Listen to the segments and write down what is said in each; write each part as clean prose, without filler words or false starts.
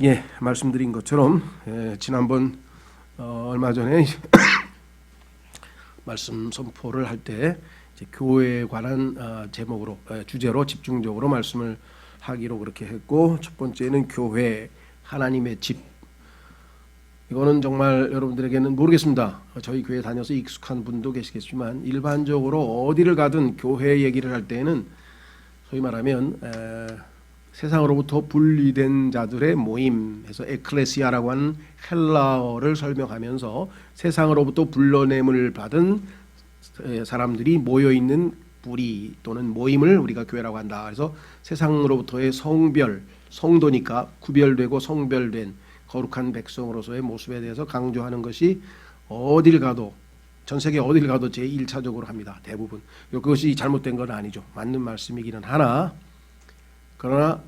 예, 말씀드린 것처럼 지난번 얼마 전에 말씀 선포를 할 때 교회에 관한 제목으로 주제로 집중적으로 말씀을 하기로 그렇게 했고, 첫 번째는 교회, 하나님의 집. 이거는 정말 여러분들에게는 모르겠습니다. 저희 교회 다녀서 익숙한 분도 계시겠지만 일반적으로 어디를 가든 교회 얘기를 할 때는 소위 말하면 세상으로부터 분리된 자들의 모임에서 에클레시아라고 하는 헬라어를 설명하면서 세상으로부터 불러냄을 받은 사람들이 모여있는 무리 또는 모임을 우리가 교회라고 한다. 그래서 세상으로부터의 성별, 성도니까 구별되고 성별된 거룩한 백성으로서의 모습에 대해서 강조하는 것이 어딜 가도, 전 세계 어딜 가도 제1차적으로 합니다. 대부분. 그것이 잘못된 건 아니죠. 맞는 말씀이기는 하나, 그러나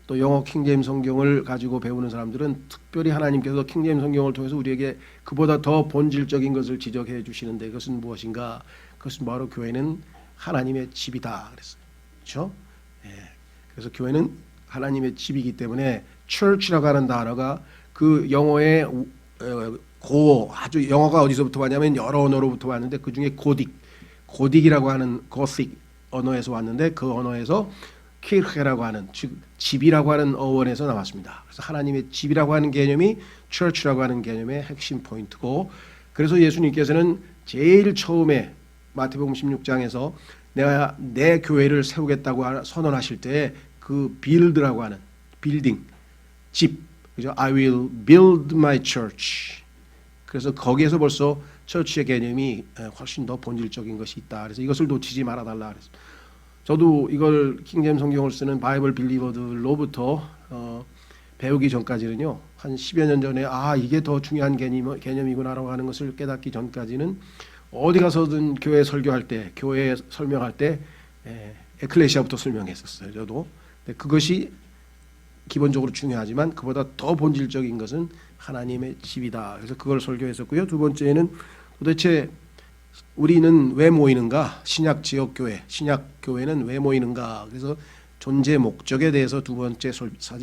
또 영어 킹제임스 성경을 가지고 배우는 사람들은 특별히 하나님께서 킹제임스 성경을 통해서 우리에게 그보다 더 본질적인 것을 지적해 주시는데, 그것은 무엇인가? 그것은 바로 교회는 하나님의 집이다 그랬어요. 그렇죠? 예. 그래서 교회는 하나님의 집이기 때문에 church라고 하는 단어가 그 영어의 아주 영어가 어디서부터 왔냐면 여러 언어로부터 왔는데 그 중에 고딕이라고 하는 고식 언어에서 왔는데, 그 언어에서 키르케라고 하는, 즉 집이라고 하는 어원에서 나왔습니다. 그래서 하나님의 집이라고 하는 개념이 church라고 하는 개념의 핵심 포인트고, 그래서 예수님께서는 제일 처음에 마태복음 16장에서 내가 내 교회를 세우겠다고 선언하실 때 그 build라고 하는 빌딩, 집, 그죠? I will build my church. 그래서 거기에서 벌써 church의 개념이 훨씬 더 본질적인 것이 있다. 그래서 이것을 놓치지 말아달라 그래서. 저도 이걸 킹제임스 성경을 쓰는 바이블 빌리버들로부터 배우기 전까지는요, 한 10여 년 전에 이게 더 중요한 개념이구나라고 하는 것을 깨닫기 전까지는 어디 가서든 교회 설교할 때, 교회 설명할 때 에클레시아부터 설명했었어요. 저도. 그것이 기본적으로 중요하지만 그보다 더 본질적인 것은 하나님의 집이다. 그래서 그걸 설교했었고요. 두 번째는 도대체 우리는 왜 모이는가? 신약 지역교회, 신약교회는 왜 모이는가? 그래서 존재 목적에 대해서 두 번째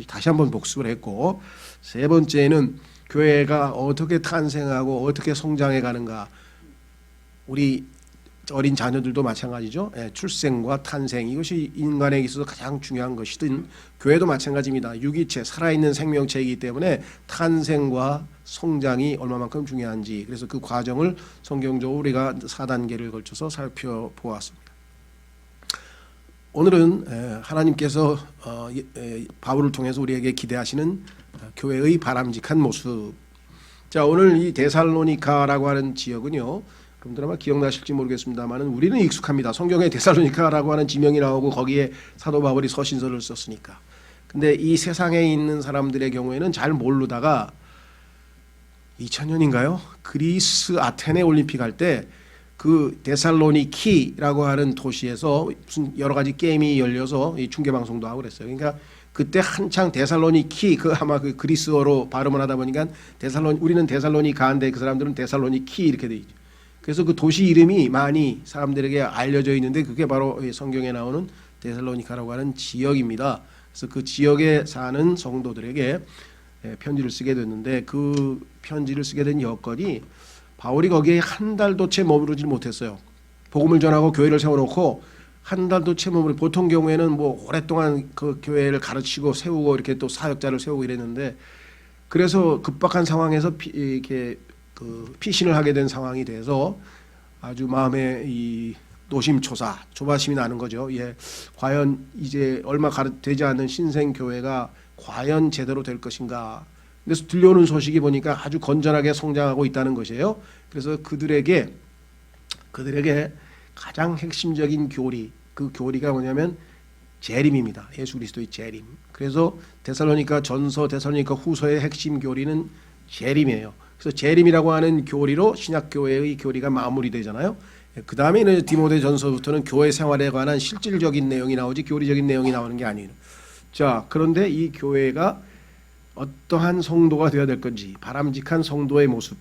다시 한번 복습을 했고, 세 번째는 교회가 어떻게 탄생하고 어떻게 성장해 가는가. 우리 어린 자녀들도 마찬가지죠. 출생과 탄생, 이것이 인간에게 있어서 가장 중요한 것이든 교회도 마찬가지입니다. 유기체, 살아있는 생명체이기 때문에 탄생과 성장이 얼마만큼 중요한지, 그래서 그 과정을 성경적으로 우리가 4단계를 걸쳐서 살펴보았습니다. 오늘은 하나님께서 바울을 통해서 우리에게 기대하시는 교회의 바람직한 모습. 자, 오늘 이 데살로니카라고 하는 지역은요, 여러분들 아마 기억나실지 모르겠습니다만 우리는 익숙합니다. 성경에 데살로니카라고 하는 지명이 나오고 거기에 사도 바울이 서신서를 썼으니까. 근데 이 세상에 있는 사람들의 경우에는 잘 모르다가 2000년인가요? 그리스 아테네 올림픽 할 때 그 데살로니키라고 하는 도시에서 무슨 여러 가지 게임이 열려서 이 중계 방송도 하고 그랬어요. 그러니까 그때 한창 데살로니키, 아마 그 그리스어로 발음을 하다 보니까 우리는 데살로니카인데 그 사람들은 데살로니키 이렇게 돼 있죠. 그래서 그 도시 이름이 많이 사람들에게 알려져 있는데 그게 바로 성경에 나오는 데살로니카라고 하는 지역입니다. 그래서 그 지역에 사는 성도들에게 편지를 쓰게 됐는데, 그 편지를 쓰게 된 여건이 바울이 거기에 한 달도 채 머무르지 못했어요. 복음을 전하고 교회를 세워놓고 한 달도 채 보통 경우에는 뭐 오랫동안 그 교회를 가르치고 세우고 이렇게 또 사역자를 세우고 이랬는데, 그래서 급박한 상황에서 이렇게 피신을 하게 된 상황이 돼서 아주 마음에 이 노심초사, 조바심이 나는 거죠. 과연 이제 얼마 되지 않는 신생 교회가 과연 제대로 될 것인가. 그래서 들려오는 소식이 보니까 아주 건전하게 성장하고 있다는 것이에요. 그래서 그들에게 가장 핵심적인 교리, 그 교리가 뭐냐면 재림입니다. 예수 그리스도의 재림. 그래서 데살로니가 전서, 데살로니가 후서의 핵심 교리는 재림이에요. 그래서 재림이라고 하는 교리로 신약교회의 교리가 마무리되잖아요. 그 다음에 디모데 전서부터는 교회 생활에 관한 실질적인 내용이 나오지 교리적인 내용이 나오는 게 아니에요. 자, 그런데 이 교회가 어떠한 성도가 되어야 될 건지, 바람직한 성도의 모습,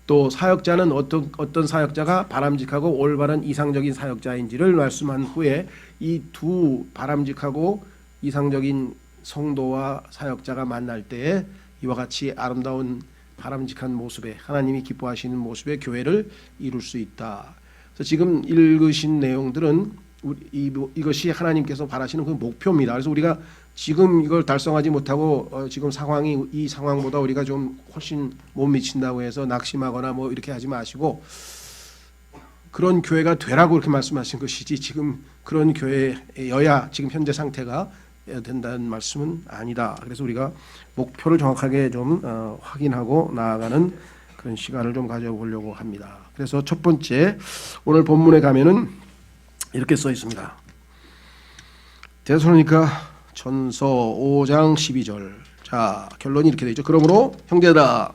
또 사역자는 어떤 사역자가 바람직하고 올바른 이상적인 사역자인지를 말씀한 후에 이 두 바람직하고 이상적인 성도와 사역자가 만날 때에 이와 같이 아름다운 바람직한 모습에 하나님이 기뻐하시는 모습의 교회를 이룰 수 있다. 그래서 지금 읽으신 내용들은 이것이 하나님께서 바라시는 그 목표입니다. 그래서 우리가 지금 이걸 달성하지 못하고 지금 상황이 이 상황보다 우리가 좀 훨씬 못 미친다고 해서 낙심하거나 뭐 이렇게 하지 마시고 그런 교회가 되라고 이렇게 말씀하신 것이지 지금 그런 교회여야 지금 현재 상태가 된다는 말씀은 아니다. 그래서 우리가 목표를 정확하게 좀 확인하고 나아가는 그런 시간을 좀 가져보려고 합니다. 그래서 첫 번째 오늘 본문에 가면은 이렇게 써 있습니다. 데살로니가 전서 5장 12절. 자, 결론이 이렇게 되죠. 그러므로 형제들아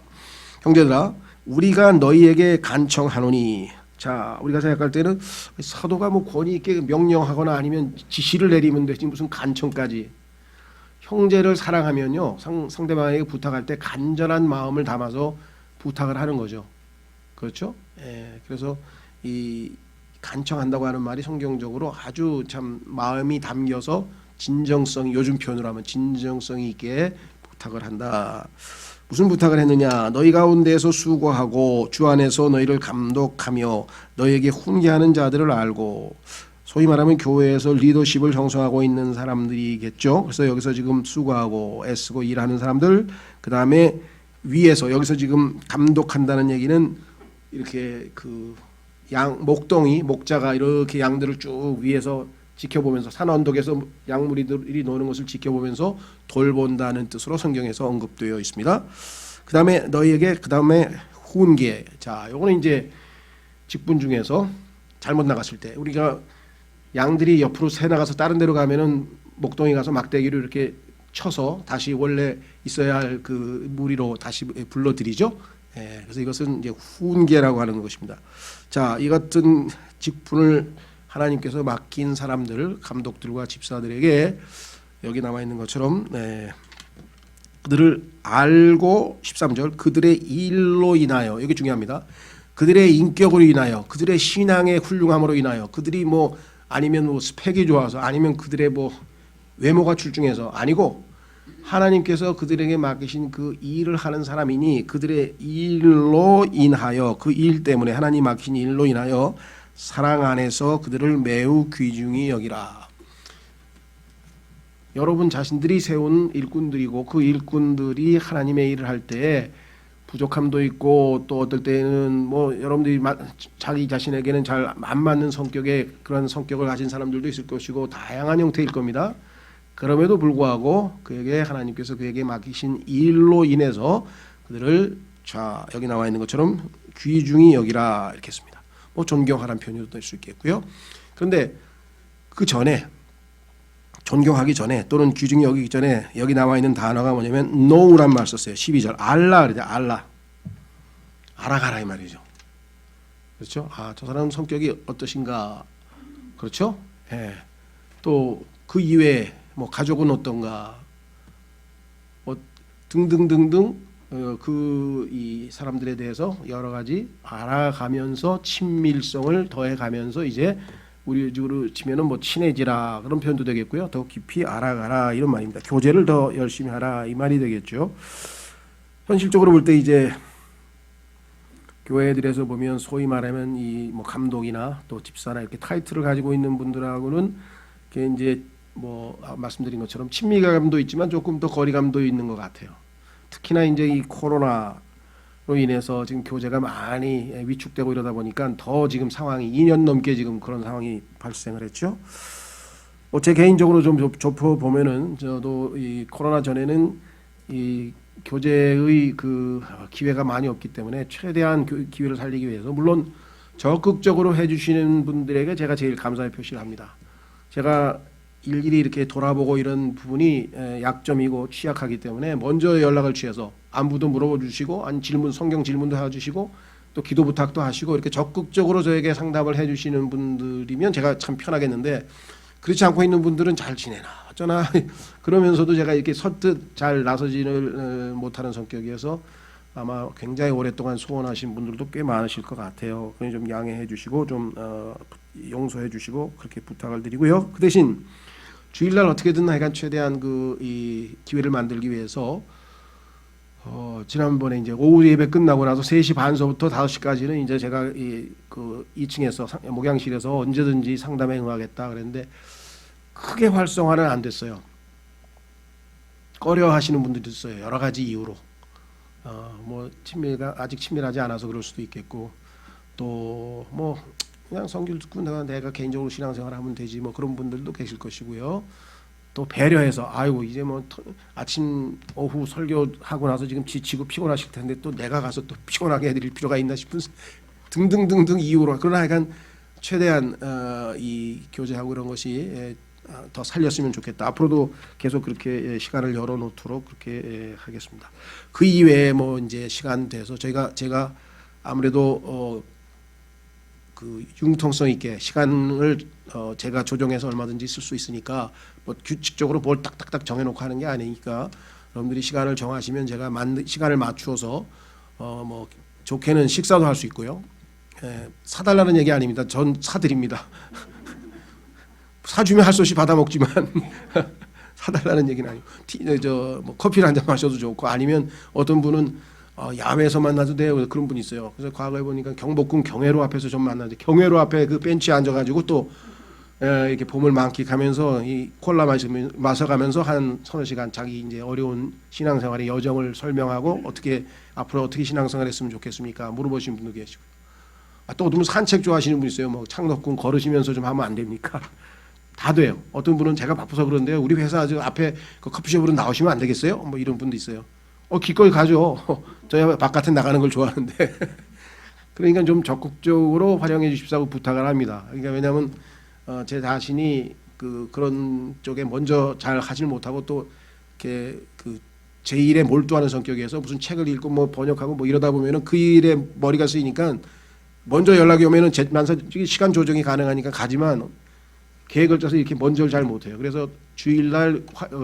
우리가 너희에게 간청하노니. 자, 우리가 생각할 때는 사도가 뭐 권위 있게 명령하거나 아니면 지시를 내리면 되지 무슨 간청까지. 형제를 사랑하면요 상대방에게 부탁할 때 간절한 마음을 담아서 부탁을 하는 거죠. 그렇죠? 예, 그래서 이 간청한다고 하는 말이 성경적으로 아주 참 마음이 담겨서 진정성, 요즘 표현으로 하면 진정성이 있게 부탁을 한다. 무슨 부탁을 했느냐? 너희 가운데에서 수고하고 주 안에서 너희를 감독하며 너희에게 훈계하는 자들을 알고, 소위 말하면 교회에서 리더십을 형성하고 있는 사람들이겠죠. 그래서 여기서 지금 수고하고 애쓰고 일하는 사람들, 그 다음에 위에서 여기서 지금 감독한다는 얘기는 이렇게 그 목동이 목자가 이렇게 양들을 쭉 위에서 지켜보면서 산 언덕에서 양무리들이 노는 것을 지켜보면서 돌본다는 뜻으로 성경에서 언급되어 있습니다. 그 다음에 너희에게 그 다음에 훈계. 자, 요거는 이제 직분 중에서 잘못 나갔을 때 우리가 양들이 옆으로 새 나가서 다른 데로 가면은 목동이 가서 막대기로 이렇게 쳐서 다시 원래 있어야 할 그 무리로 다시 불러들이죠. 예, 그래서 이것은 이제 훈계라고 하는 것입니다. 자, 이 같은 직분을 하나님께서 맡긴 사람들, 감독들과 집사들에게 여기 나와 있는 것처럼 그들을 알고 13절 그들의 일로 인하여, 여기 중요합니다. 그들의 인격으로 인하여, 그들의 신앙의 훌륭함으로 인하여, 그들이 뭐 아니면 뭐 스펙이 좋아서 아니면 그들의 뭐 외모가 출중해서 아니고 하나님께서 그들에게 맡기신 그 일을 하는 사람이니 그들의 일로 인하여, 그 일 때문에 하나님 맡긴 일로 인하여 사랑 안에서 그들을 매우 귀중히 여기라. 여러분 자신들이 세운 일꾼들이고 그 일꾼들이 하나님의 일을 할 때 부족함도 있고 또 어떨 때는 뭐 여러분들이 자기 자신에게는 잘 안 맞는 성격의 그런 성격을 가진 사람들도 있을 것이고 다양한 형태일 겁니다. 그럼에도 불구하고 그에게 하나님께서 그에게 맡기신 일로 인해서 그들을 자 여기 나와 있는 것처럼 귀중히 여기라 이렇게 했습니다. 뭐 존경하라는 표현도 될 수 있겠고요. 그런데 그 전에 존경하기 전에 또는 귀중히 여기기 전에 여기 나와 있는 단어가 뭐냐면 know란 말 썼어요. 12절 알라 그러죠. 알아가라 이 말이죠. 그렇죠? 아, 저 사람 성격이 어떠신가? 그렇죠? 예. 또 그 이외에 뭐 가족은 어떤가? 등등등등 그 이 사람들에 대해서 여러 가지 알아가면서 친밀성을 더해가면서 이제 우리 식으로 치면은 뭐 친해지라 그런 표현도 되겠고요. 더 깊이 알아가라 이런 말입니다. 교제를 더 열심히 하라 이 말이 되겠죠. 현실적으로 볼 때 이제 교회들에서 보면 소위 말하면 이 뭐 감독이나 또 집사나 이렇게 타이틀을 가지고 있는 분들하고는 이게 이제 뭐 말씀드린 것처럼 친밀감도 있지만 조금 더 거리감도 있는 것 같아요. 특히나 이제 이 코로나로 인해서 지금 교제가 많이 위축되고 이러다 보니까 더 지금 상황이 2년 넘게 지금 그런 상황이 발생을 했죠. 제 개인적으로 좀 좁혀보면은 저도 이 코로나 전에는 이 교제의 그 기회가 많이 없기 때문에 최대한 기회를 살리기 위해서 물론 적극적으로 해주시는 분들에게 제가 제일 감사의 표시를 합니다. 제가 일일이 이렇게 돌아보고 이런 부분이 약점이고 취약하기 때문에 먼저 연락을 취해서 안부도 물어봐 주시고 아니 성경 질문도 해주시고 또 기도 부탁도 하시고 이렇게 적극적으로 저에게 상담을 해주시는 분들이면 제가 참 편하겠는데 그렇지 않고 있는 분들은 잘 지내나 어쩌나 그러면서도 제가 이렇게 선뜻 잘 나서지를 못하는 성격이어서 아마 굉장히 오랫동안 소원하신 분들도 꽤 많으실 것 같아요. 그냥 좀 양해해 주시고 좀 용서해 주시고 그렇게 부탁을 드리고요. 그 대신 주일날 어떻게든 하여간 최대한 이 기회를 만들기 위해서 지난번에 이제 오후 예배 끝나고 나서 3시 반서부터 5시까지는 이제 제가 그 2층에서 목양실에서 언제든지 상담에 응하겠다 그랬는데 크게 활성화는 안 됐어요. 꺼려 하시는 분들도 있어요. 여러 가지 이유로. 뭐 아직 친밀하지 않아서 그럴 수도 있겠고, 또 뭐 그냥 성경 듣고 내가 개인적으로 신앙생활 하면 되지 뭐 그런 분들도 계실 것이고요. 또 배려해서 아이고 이제 뭐 아침 오후 설교하고 나서 지금 지치고 피곤하실 텐데 또 내가 가서 또 피곤하게 해드릴 필요가 있나 싶은 등등등등 이유로. 그러나 약간 최대한 이 교제하고 이런 것이 더 살렸으면 좋겠다. 앞으로도 계속 그렇게 시간을 열어놓도록 그렇게 하겠습니다. 그 이외에 뭐 이제 시간 돼서 제가 아무래도 그 융통성 있게 시간을 제가 조정해서 얼마든지 쓸 수 있으니까 뭐 규칙적으로 뭘 딱딱딱 정해놓고 하는 게 아니니까 여러분들이 시간을 정하시면 제가 시간을 맞추어서 뭐 좋게는 식사도 할 수 있고요. 사달라는 얘기 아닙니다. 전 사드립니다. 사주면 할 수 없이 받아 먹지만 사달라는 얘기는 아니고 뭐 커피를 한 잔 마셔도 좋고, 아니면 어떤 분은 야외에서 만나도 돼요. 그런 분이 있어요. 그래서 과거에 보니까 경복궁 경회로 앞에서 좀 만나는데, 경회로 앞에 그 벤치에 앉아가지고 또 이렇게 봄을 만끽하면서 이 콜라 마셔가면서 한 서너 시간 자기 이제 어려운 신앙생활의 여정을 설명하고 앞으로 어떻게 신앙생활했으면 좋겠습니까? 물어보신 분도 계시고, 또 어떤 분 산책 좋아하시는 분 있어요. 뭐 창덕궁 걸으시면서 좀 하면 안 됩니까? 다 돼요. 어떤 분은 제가 바빠서 그런데요, 우리 회사 저 앞에 그 커피숍으로 나오시면 안 되겠어요? 뭐 이런 분도 있어요. 기꺼이 가죠. 저야 바깥에 나가는 걸 좋아하는데. 그러니까 좀 적극적으로 활용해 주십사고 부탁을 합니다. 그러니까 왜냐하면 제 자신이 그런 쪽에 먼저 잘 하질 못하고 또 이렇게 제 일에 몰두하는 성격이어서 무슨 책을 읽고 뭐 번역하고 뭐 이러다 보면은 그 일에 머리가 쓰이니까 먼저 연락이 오면은 시간 조정이 가능하니까 가지만 계획을 짜서 이렇게 먼저를 잘 못해요. 그래서 주일날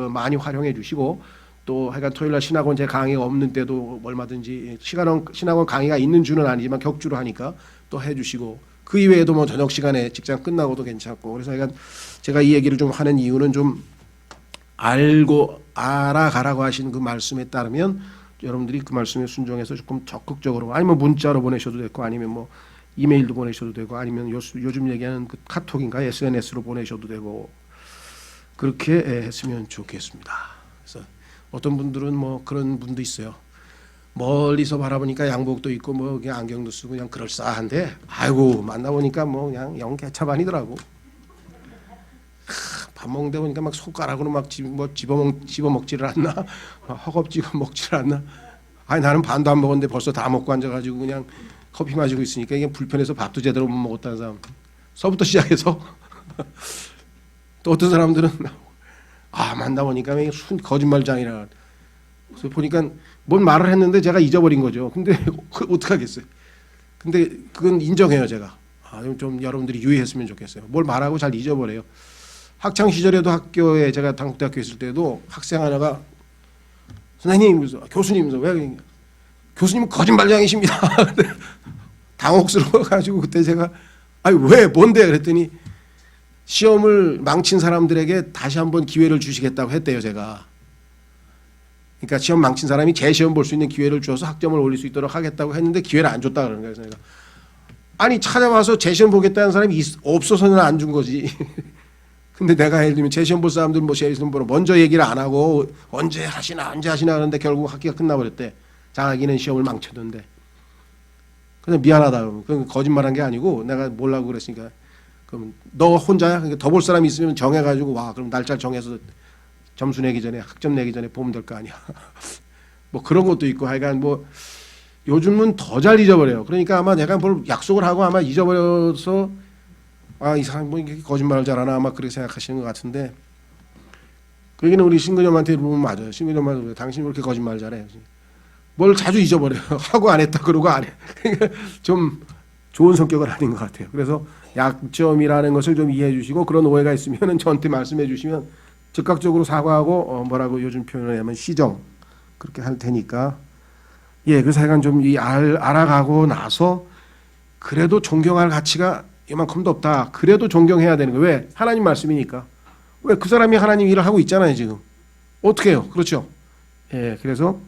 많이 활용해 주시고, 또 하여간 토요일날 신학원 제 강의가 없는 때도 얼마든지 신학원 강의가 있는 주는 아니지만 격주로 하니까 또 해주시고, 그 이외에도 뭐 저녁 시간에 직장 끝나고도 괜찮고. 그래서 하여간 제가 이 얘기를 좀 하는 이유는 좀 알아가라고 하신 그 말씀에 따르면 여러분들이 그 말씀에 순종해서 조금 적극적으로, 아니면 문자로 보내셔도 되고, 아니면 뭐 이메일도 보내셔도 되고, 아니면 요즘 얘기하는 그 카톡인가 SNS로 보내셔도 되고, 그렇게 했으면 좋겠습니다. 그래서 어떤 분들은 뭐 그런 분도 있어요. 멀리서 바라보니까 양복도 입고 뭐 그냥 안경도 쓰고 그냥 그럴싸한데, 아이고 만나보니까 뭐 그냥 영 개차반이더라고. 밥 먹는데 보니까 막 손가락으로 막 집어먹지를 않나, 허겁지겁 먹지를 않나. 아니 나는 반도 안 먹었는데 벌써 다 먹고 앉아가지고 그냥 커피 마시고 있으니까 이게 불편해서 밥도 제대로 못 먹었다는 사람. 서부터 시작해서 또 어떤 사람들은 만나보니까 거짓말장이라. 그래서 보니까 뭔 말을 했는데 제가 잊어버린 거죠. 근데 어떡하겠어요. 근데 그건 인정해요 제가. 좀 여러분들이 유의했으면 좋겠어요. 뭘 말하고 잘 잊어버려요. 학창 시절에도 학교에 제가 당국대학교 있을 때도 학생 하나가 선생님, 그래서 교수님, 그래서 왜 교수님은 거짓말장이십니다. 당혹스러워가지고 그때 제가 왜 뭔데 그랬더니 시험을 망친 사람들에게 다시 한번 기회를 주시겠다고 했대요 제가. 그러니까 시험 망친 사람이 재시험 볼 수 있는 기회를 주어서 학점을 올릴 수 있도록 하겠다고 했는데 기회를 안 줬다 그러는 거예요. 그래서 내가 아니 찾아와서 재시험 보겠다는 사람이 없어서는 안 준 거지. 근데 내가 예를 들면 재시험 볼 사람들 뭐 재시험 보러 먼저 얘기를 안 하고 언제 하시나 그러는데 결국 학기가 끝나버렸대. 장학기는 시험을 망쳤는데. 그래서 미안하다. 그건 거짓말한 게 아니고 내가 몰라고 그랬으니까. 그럼 너 혼자야? 그러니까 더 볼 사람이 있으면 정해가지고 와. 그럼 날짜 정해서 점수 내기 전에 학점 내기 전에 보면 될 거 아니야. 뭐 그런 것도 있고 하여간 뭐 요즘은 더 잘 잊어버려요. 그러니까 아마 내가 뭘 약속을 하고 아마 잊어버려서 이 사람 뭐 이렇게 거짓말을 잘하나 아마 그렇게 생각하시는 것 같은데, 그 얘기는 우리 신근염한테 물으면 맞아요. 신근염한테 당신이 왜 이렇게 거짓말 잘해? 뭘 자주 잊어버려요. 하고 안 했다 그러고 안 해. 그러니까 좀 좋은 성격은 아닌 것 같아요. 그래서 약점이라는 것을 좀 이해해 주시고, 그런 오해가 있으면 저한테 말씀해 주시면 즉각적으로 사과하고 뭐라고 요즘 표현을 하면 시정 그렇게 할 테니까. 그래서 하여간 좀 알아가고 나서 그래도 존경할 가치가 이만큼도 없다. 그래도 존경해야 되는 거예요. 왜? 하나님 말씀이니까. 왜 그 사람이 하나님 일을 하고 있잖아요 지금. 어떻게 해요? 그렇죠? 예, 그래서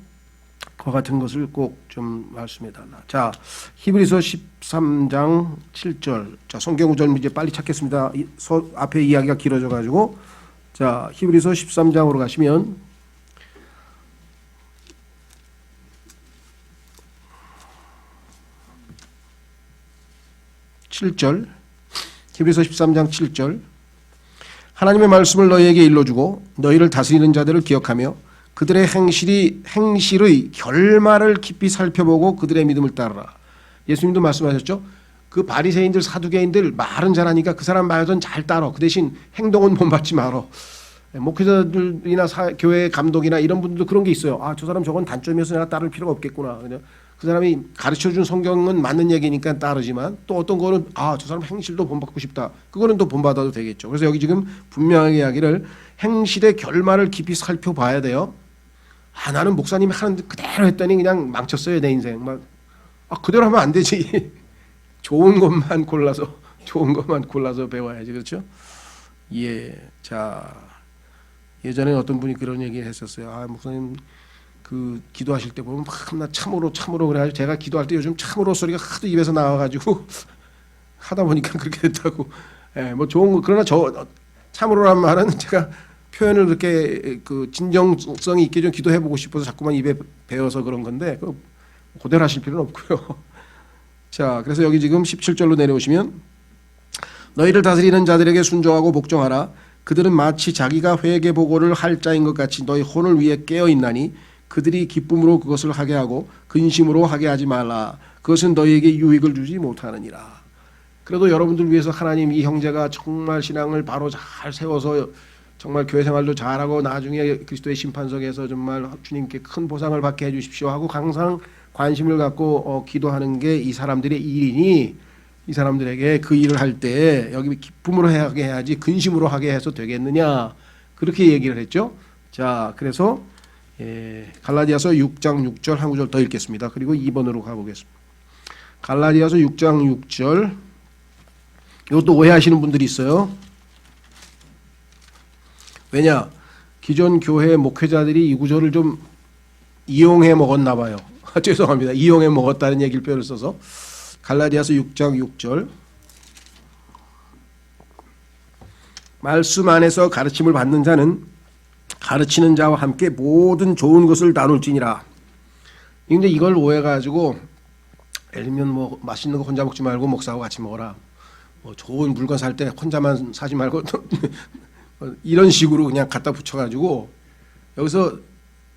그와 같은 것을 꼭 좀 말씀해 달라. 자, 히브리서 13장 7절. 자, 성경 구절 이제 빨리 찾겠습니다. 앞에 이야기가 길어져 가지고. 자, 히브리서 13장으로 가시면 7절. 히브리서 13장 7절. 하나님의 말씀을 너희에게 일러주고 너희를 다스리는 자들을 기억하며 그들의 행실의 결말을 깊이 살펴보고 그들의 믿음을 따르라. 예수님도 말씀하셨죠. 그 바리새인들 사두개인들 말은 잘하니까 그 사람 말은 잘 따라. 그 대신 행동은 본받지 말어. 목회자들이나 교회 감독이나 이런 분들도 그런 게 있어요. 아, 저 사람 저건 단점이어서 내가 따를 필요가 없겠구나. 그냥 그 사람이 가르쳐준 성경은 맞는 얘기니까 따르지만 또 어떤 거는 아, 저 사람 행실도 본받고 싶다. 그거는 또 본받아도 되겠죠. 그래서 여기 지금 분명하게 이야기를 행실의 결말을 깊이 살펴봐야 돼요. 아, 나는 목사님이 하는 그대로 했더니 그냥 망쳤어요 내 인생. 막 그대로 하면 안 되지. 좋은 것만 골라서 배워야지. 그렇죠? 예. 자, 예전에 어떤 분이 그런 얘기를 했었어요. 아, 목사님 그 기도하실 때 보면 나 참으로 그래가지고 제가 기도할 때 요즘 참으로 소리가 하도 입에서 나와가지고 하다 보니까 그렇게 됐다고. 예, 뭐 좋은 거. 그러나 저 참으로란 말은 제가 표현을 그렇게 그 진정성이 있게 좀 기도해보고 싶어서 자꾸만 입에 배워서 그런 건데 그대로 하실 필요는 없고요. 자, 그래서 여기 지금 17절로 내려오시면 너희를 다스리는 자들에게 순종하고 복종하라. 그들은 마치 자기가 회개 보고를 할 자인 것 같이 너희 혼을 위해 깨어 있나니 그들이 기쁨으로 그것을 하게 하고 근심으로 하게 하지 말라. 그것은 너희에게 유익을 주지 못하느니라. 그래도 여러분들 위해서 하나님 이 형제가 정말 신앙을 바로 잘 세워서 정말 교회 생활도 잘하고 나중에 그리스도의 심판석에서 정말 주님께 큰 보상을 받게 해주십시오 하고 항상 관심을 갖고 기도하는 게 이 사람들의 일이니 이 사람들에게 그 일을 할 때 여기 기쁨으로 하게 해야지 근심으로 하게 해서 되겠느냐 그렇게 얘기를 했죠. 자, 그래서 갈라디아서 6장 6절 한 구절 더 읽겠습니다. 그리고 2번으로 가보겠습니다. 갈라디아서 6장 6절. 이것도 오해하시는 분들이 있어요. 왜냐? 기존 교회 목회자들이 이 구절을 좀 이용해 먹었나 봐요. 죄송합니다. 이용해 먹었다는 얘기를 표현을 써서 갈라디아서 6장 6절. 말씀 안에서 가르침을 받는 자는 가르치는 자와 함께 모든 좋은 것을 나눌지니라. 근데 이걸 오해가지고 예를 들면 뭐 맛있는 거 혼자 먹지 말고 목사하고 같이 먹어라. 뭐 좋은 물건 살 때 혼자만 사지 말고 이런 식으로 그냥 갖다 붙여가지고 여기서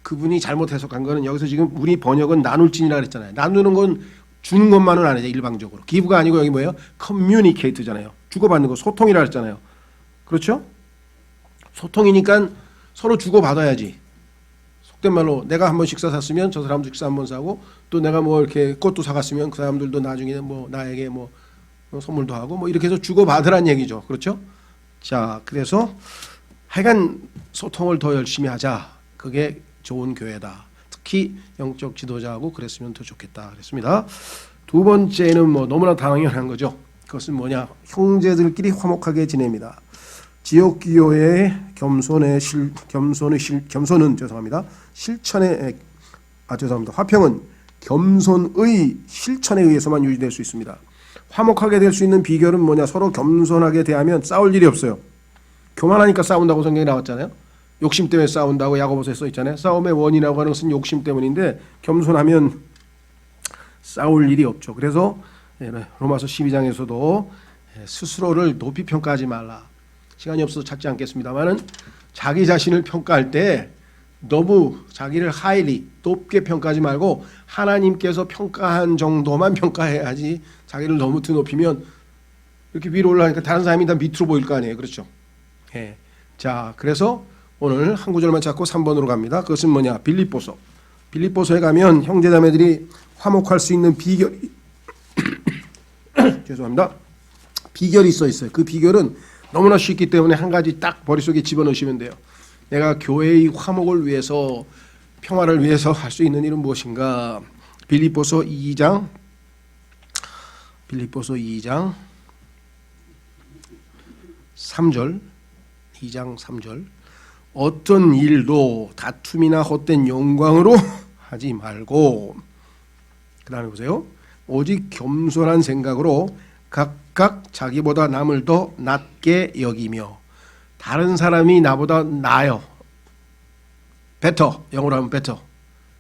그분이 잘못 해석한 거는 여기서 지금 우리 번역은 나눌진이라 그랬잖아요. 나누는 건 주는 것만은 아니죠. 일방적으로. 기부가 아니고 여기 뭐예요? 커뮤니케이트잖아요. 주고받는 거 소통이라 그랬잖아요. 그렇죠? 소통이니까 서로 주고받아야지. 속된 말로 내가 한 번 식사 샀으면 저 사람도 식사 한 번 사고 또 내가 뭐 이렇게 꽃도 사갔으면 그 사람들도 나중에 뭐 나에게 뭐 선물도 하고 뭐 이렇게 해서 주고받으란 얘기죠. 그렇죠? 자, 그래서 하여간 소통을 더 열심히 하자. 그게 좋은 교회다. 특히 영적 지도자하고 그랬으면 더 좋겠다. 그랬습니다. 두 번째는 뭐 너무나 당연한 거죠. 그것은 뭐냐? 형제들끼리 화목하게 지냅니다. 지역교회의 겸손은 죄송합니다. 화평은 겸손의 실천에 의해서만 유지될 수 있습니다. 화목하게 될 수 있는 비결은 뭐냐? 서로 겸손하게 대하면 싸울 일이 없어요. 교만하니까 싸운다고 성경에 나왔잖아요. 욕심 때문에 싸운다고 야고보서에 써 있잖아요. 싸움의 원인이라고 하는 것은 욕심 때문인데 겸손하면 싸울 일이 없죠. 그래서 로마서 12장에서도 스스로를 높이 평가하지 말라. 시간이 없어서 찾지 않겠습니다만은 자기 자신을 평가할 때 너무 자기를 높게 평가하지 말고 하나님께서 평가한 정도만 평가해야지 자기를 너무 높이면 이렇게 위로 올라가니까 다른 사람이 다 밑으로 보일 거 아니에요. 그렇죠? 예. 자, 그래서 오늘 한 구절만 찾고 3번으로 갑니다. 그것은 뭐냐? 빌립보서에 가면 형제자매들이 화목할 수 있는 비결이 죄송합니다. 비결이 써 있어요. 그 비결은 너무나 쉽기 때문에 한 가지 딱 머릿속에 집어넣으시면 돼요. 내가 교회의 화목을 위해서 평화를 위해서 할 수 있는 일은 무엇인가? 빌립보서 2장 3절 2장 3절 어떤 일도 다툼이나 헛된 영광으로 하지 말고 그 다음에 보세요. 오직 겸손한 생각으로 각각 자기보다 남을 더 낮게 여기며 다른 사람이 나보다 나아요. better, 영어로 하면 better.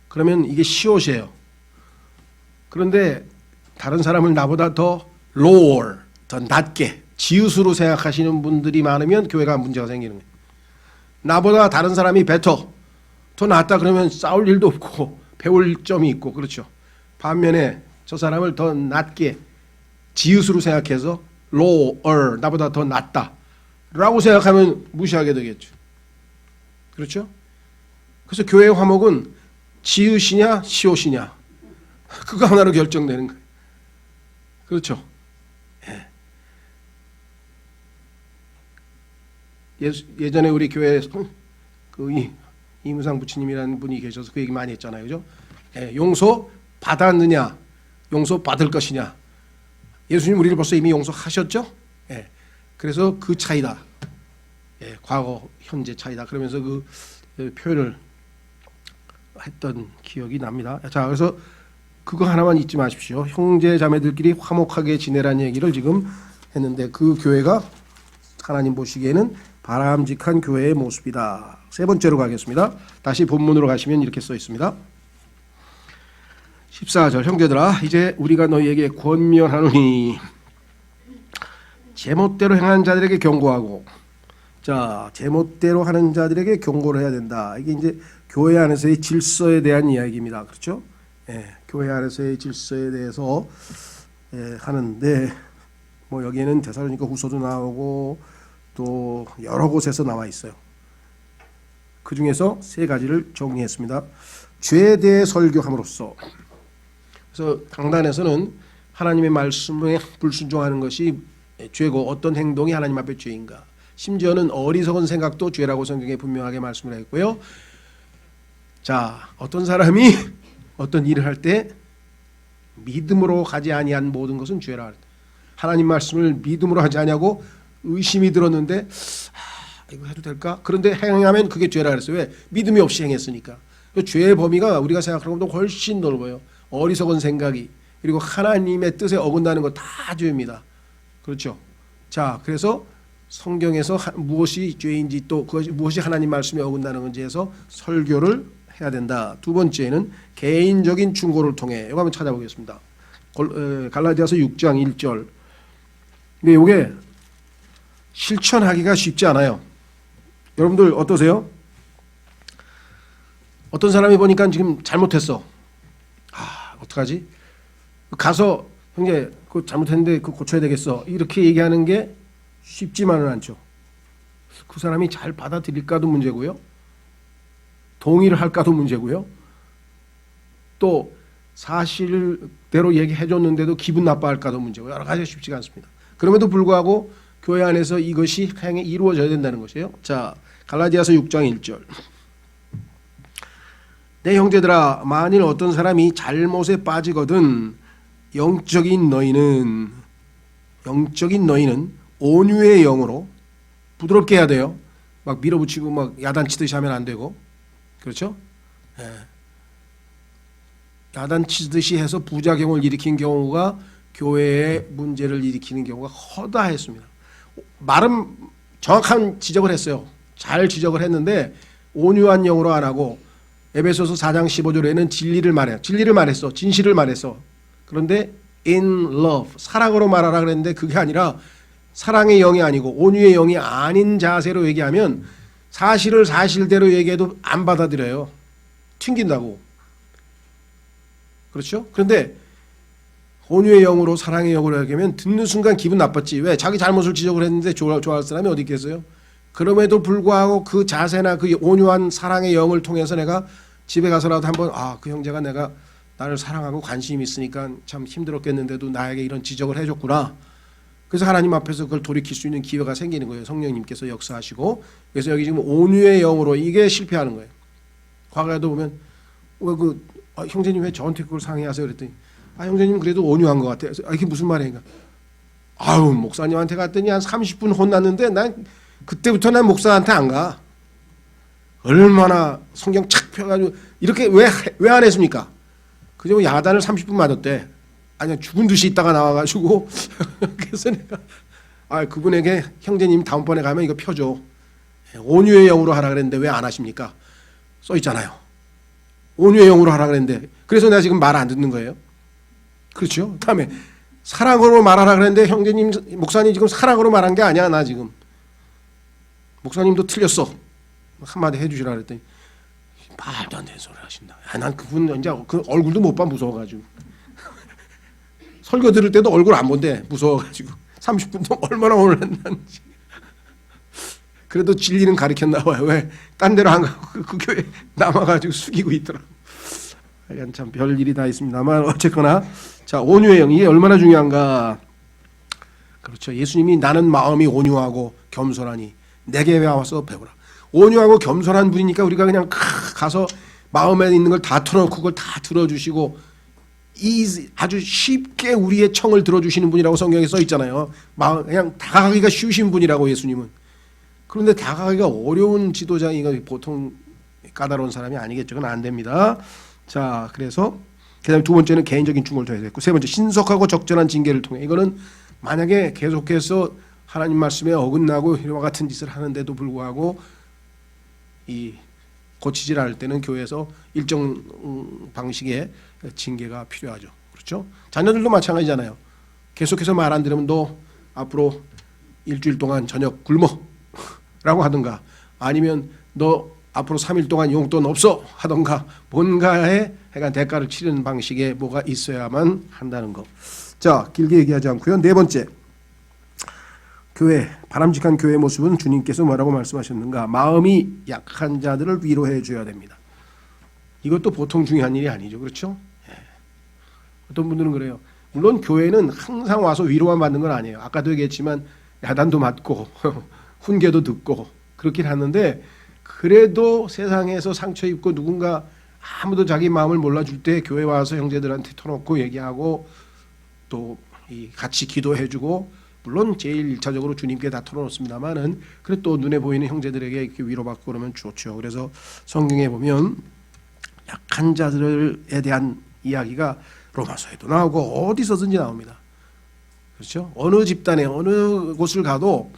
그러면 이게 시옷이에요. 그런데 다른 사람을 나보다 더 lower, 더 낮게 지읒으로 생각하시는 분들이 많으면 교회가 문제가 생기는 거예요. 나보다 다른 사람이 better, 더 낫다 그러면 싸울 일도 없고 배울 점이 있고 그렇죠. 반면에 저 사람을 더 낮게 지읒으로 생각해서 lower, 나보다 더 낫다 라고 생각하면 무시하게 되겠죠. 그렇죠? 그래서 교회의 화목은 지읒이냐 시옷이냐 그거 하나로 결정되는 거예요. 그렇죠? 예전에 우리 교회에서 그 이무상 부처님이라는 분이 계셔서 그 얘기 많이 했잖아요. 그죠? 용서 받았느냐 용서 받을 것이냐. 예수님 우리를 벌써 이미 용서하셨죠? 그래서 그 차이다. 과거 현재 차이다. 그러면서 그 표현을 했던 기억이 납니다. 자, 그래서 그거 하나만 잊지 마십시오. 형제 자매들끼리 화목하게 지내라는 얘기를 지금 했는데 그 교회가 하나님 보시기에는 바람직한 교회의 모습이다. 세 번째로 가겠습니다. 다시 본문으로 가시면 이렇게 써 있습니다. 14절 형제들아 이제 우리가 너희에게 권면하노니 제멋대로 행하는 자들에게 경고하고 자 제멋대로 하는 자들에게 경고를 해야 된다. 이게 이제 교회 안에서의 질서에 대한 이야기입니다. 그렇죠? 교회 안에서의 질서에 대해서 하는데 뭐 여기에는 데살로니가 후서도 나오고 또 여러 곳에서 나와 있어요. 그 중에서 세 가지를 정리했습니다. 죄에 대해 설교함으로써 그래서 강단에서는 하나님의 말씀에 불순종하는 것이 죄고 어떤 행동이 하나님 앞에 죄인가 심지어는 어리석은 생각도 죄라고 성경에 분명하게 말씀을 했고요. 자 어떤 사람이 어떤 일을 할 때 믿음으로 가지 아니한 모든 것은 죄라. 하나님 말씀을 믿음으로 하지 아니하고 의심이 들었는데 이거 해도 될까? 그런데 행하면 그게 죄라 그랬어요. 왜? 믿음이 없이 행했으니까. 죄의 범위가 우리가 생각하는 것보다 훨씬 넓어요. 어리석은 생각이 그리고 하나님의 뜻에 어긋나는 거 다 죄입니다. 그렇죠? 자 그래서 성경에서 무엇이 죄인지 또 그것이 무엇이 하나님 말씀에 어긋나는 건지에서 설교를 해야 된다. 두 번째는 개인적인 충고를 통해 이거 한번 찾아보겠습니다. 갈라디아서 6장 1절. 근데 이게 실천하기가 쉽지 않아요. 여러분들 어떠세요? 어떤 사람이 보니까 지금 잘못했어. 어떡하지? 가서 형제 그거 잘못했는데 그거 고쳐야 되겠어. 이렇게 얘기하는 게 쉽지만은 않죠. 그 사람이 잘 받아들일까도 문제고요. 동의를 할까도 문제고요. 또 사실대로 얘기해 줬는데도 기분 나빠할까도 문제고 여러 가지가 쉽지가 않습니다. 그럼에도 불구하고 교회 안에서 이것이 행에 이루어져야 된다는 것이에요. 자, 갈라디아서 6장 1절. 내 형제들아 만일 어떤 사람이 잘못에 빠지거든 영적인 너희는 온유의 영으로 부드럽게 해야 돼요. 막 밀어붙이고 막 야단치듯이 하면 안 되고 그렇죠? 야단치듯이 해서 부작용을 일으킨 경우가 교회에 문제를 일으키는 경우가 허다했습니다. 말은 정확한 지적을 했어요. 잘 지적을 했는데 온유한 영으로 안 하고 에베소서 4장 15절에는 진리를 말했어. 진실을 말했어. 그런데 in love, 사랑으로 말하라 그랬는데 그게 아니라 사랑의 영이 아니고 온유의 영이 아닌 자세로 얘기하면 사실을 사실대로 얘기해도 안 받아들여요. 튕긴다고. 그렇죠? 그런데 온유의 영으로 사랑의 영으로 얘기하면 듣는 순간 기분 나빴지. 왜? 자기 잘못을 지적을 했는데 좋아할 사람이 어디 있겠어요? 그럼에도 불구하고 그 자세나 그 온유한 사랑의 영을 통해서 내가 집에 가서라도 한번 그 형제가 내가 나를 사랑하고 관심이 있으니까 참 힘들었겠는데도 나에게 이런 지적을 해줬구나. 그래서 하나님 앞에서 그걸 돌이킬 수 있는 기회가 생기는 거예요. 성령님께서 역사하시고. 그래서 여기 지금 온유의 영으로 이게 실패하는 거예요. 과거에도 보면 형제님 왜 저한테 그걸 상의하세요? 그랬더니 형제님 그래도 온유한 것 같아요. 이게 무슨 말인가? 목사님한테 갔더니 한 30분 혼났는데 난 그때부터 난 목사한테 안 가. 얼마나 성경 착 펴가지고 이렇게 왜 안 했습니까? 그저 야단을 30분 맞았대. 아니 죽은 듯이 있다가 나와가지고 그래서 내가 그분에게 형제님 다음번에 가면 이거 펴줘. 온유의 영으로 하라 그랬는데 왜 안 하십니까? 써 있잖아요. 온유의 영으로 하라 그랬는데 그래서 내가 지금 말 안 듣는 거예요. 그렇죠? 다음에 사랑으로 말하라 그랬는데 형제님 목사님 지금 사랑으로 말한 게 아니야. 나 지금 목사님도 틀렸어. 한마디 해주시라 그랬더니 말도 안 되는 소리 하신다. 난 그분 이제 그 얼굴도 못 봐 무서워가지고 설교 들을 때도 얼굴 안 본대 무서워가지고 30분 동안 얼마나 혼란했는지. 그래도 진리는 가르쳤나 봐요. 왜 딴 데로 안 가고 그 교회 남아가지고 숙이고 있더라고. 하여간 참 별일이 다 있습니다만 어쨌거나 자 온유의 영 이게 얼마나 중요한가. 그렇죠. 예수님이 나는 마음이 온유하고 겸손하니 내게 와서 배우라. 온유하고 겸손한 분이니까 우리가 그냥 가서 마음에 있는 걸 다 털어놓고 그걸 다 들어주시고 아주 쉽게 우리의 청을 들어주시는 분이라고 성경에 써 있잖아요. 그냥 다가가기가 쉬우신 분이라고 예수님은. 그런데 다가가기가 어려운 지도자가 보통 까다로운 사람이 아니겠죠. 그건 안 됩니다. 자, 그래서 그다음에 두 번째는 개인적인 충고를 더해야 됐고 세 번째 신속하고 적절한 징계를 통해 이거는 만약에 계속해서 하나님 말씀에 어긋나고 이와 같은 짓을 하는데도 불구하고 이 고치질 않을 때는 교회에서 일정 방식의 징계가 필요하죠. 그렇죠? 자녀들도 마찬가지잖아요. 계속해서 말 안 들으면 너 앞으로 일주일 동안 저녁 굶어 라고 하든가 아니면 너 앞으로 3일 동안 용돈 없어 하던가 뭔가에 약간 대가를 치르는 방식의 뭐가 있어야만 한다는 거. 자, 길게 얘기하지 않고요. 네 번째, 교회 바람직한 교회의 모습은 주님께서 뭐라고 말씀하셨는가? 마음이 약한 자들을 위로해 줘야 됩니다. 이것도 보통 중요한 일이 아니죠. 그렇죠? 예. 어떤 분들은 그래요. 물론 교회는 항상 와서 위로만 받는 건 아니에요. 아까도 얘기했지만 야단도 맞고 훈계도 듣고 그렇긴 하는데 그래도 세상에서 상처 입고 누군가 아무도 자기 마음을 몰라줄 때 교회 와서 형제들한테 터놓고 얘기하고 또 같이 기도해주고 물론 제일 1차적으로 주님께 다 털어놓습니다만은 그래도 또 눈에 보이는 형제들에게 이렇게 위로받고 그러면 좋죠. 그래서 성경에 보면 약한 자들에 대한 이야기가 로마서에도 나오고 어디서든지 나옵니다. 그렇죠? 어느 집단에 어느 곳을 가도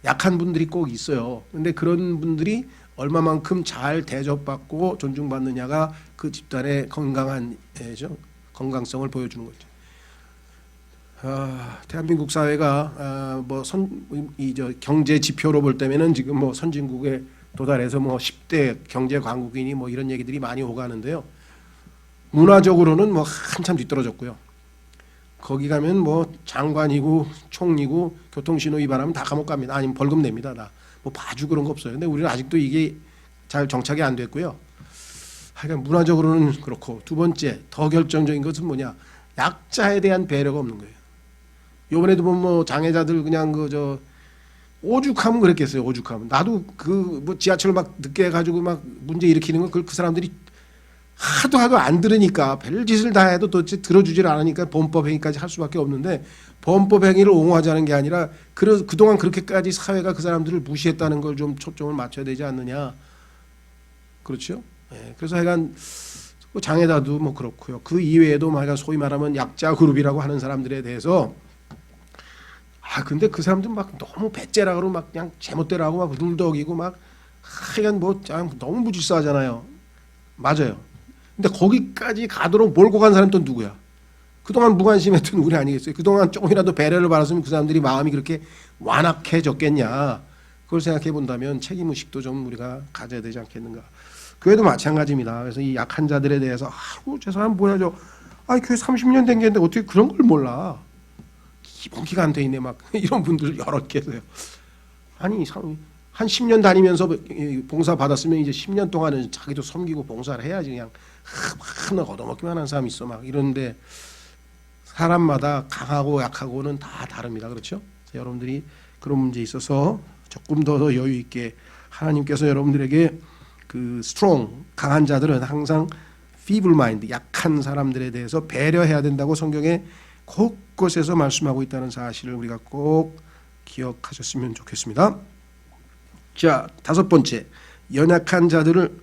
약한 분들이 꼭 있어요. 그런데 그런 분들이 얼마만큼 잘 대접받고 존중받느냐가 그 집단의 건강성을 보여주는 거죠. 대한민국 사회가 경제 지표로 볼 때면은 지금 뭐 선진국에 도달해서 뭐 10대 경제 강국이니 뭐 이런 얘기들이 많이 오가는데요. 문화적으로는 뭐 한참 뒤떨어졌고요. 거기 가면 뭐 장관이고 총리고 교통신호 위반하면 다 감옥 갑니다. 아니면 벌금 냅니다. 다 뭐 봐주 그런 거 없어요. 근데 우리는 아직도 이게 잘 정착이 안 됐고요. 하여간 문화적으로는 그렇고 두 번째 더 결정적인 것은 뭐냐? 약자에 대한 배려가 없는 거예요. 이번에도 뭐 장애자들 그냥 오죽하면 그랬겠어요. 오죽하면 나도 뭐 지하철 막 늦게 해가지고 막 문제 일으키는 거 그 사람들이 하도 안 들으니까 별짓을 다 해도 도대체 들어주질 않으니까 범법 행위까지 할 수밖에 없는데 범법 행위를 옹호하자는 게 아니라 그동안 그렇게까지 사회가 그 사람들을 무시했다는 걸 좀 초점을 맞춰야 되지 않느냐. 그렇죠? 네. 그래서 하여간 장애자도 뭐 그렇고요. 그 이외에도 소위 말하면 약자 그룹이라고 하는 사람들에 대해서 근데 그 사람들 막 너무 배째라 그러고 막 그냥 제멋대로 하고 막 눈덕이고 막 하여간 뭐 너무 무질서하잖아요. 맞아요. 근데 거기까지 가도록 몰고 간 사람 또 누구야? 그동안 무관심했던 우리 아니겠어요? 그동안 조금이라도 배려를 받았으면 그 사람들이 마음이 그렇게 완악해졌겠냐? 그걸 생각해 본다면 책임의식도 좀 우리가 가져야 되지 않겠는가? 교회도 마찬가지입니다. 그래서 이 약한 자들에 대해서 저 사람 뭐야 교회 30년 된 게 있는데 어떻게 그런 걸 몰라? 기본 기간 돼 있네 막 이런 분들 여러 계세요. 아니 한 10년 다니면서 봉사 받았으면 이제 10년 동안은 자기도 섬기고 봉사를 해야지 그냥 막 얻어먹기만 하는 사람이 있어 막 이런데 사람마다 강하고 약하고는 다 다릅니다. 그렇죠? 여러분들이 그런 문제에 있어서 조금 더 여유 있게 하나님께서 여러분들에게 그 스트롱 강한 자들은 항상 feeble mind 약한 사람들에 대해서 배려해야 된다고 성경에 곳곳에서 말씀하고 있다는 사실을 우리가 꼭 기억하셨으면 좋겠습니다. 자, 다섯 번째, 연약한 자들을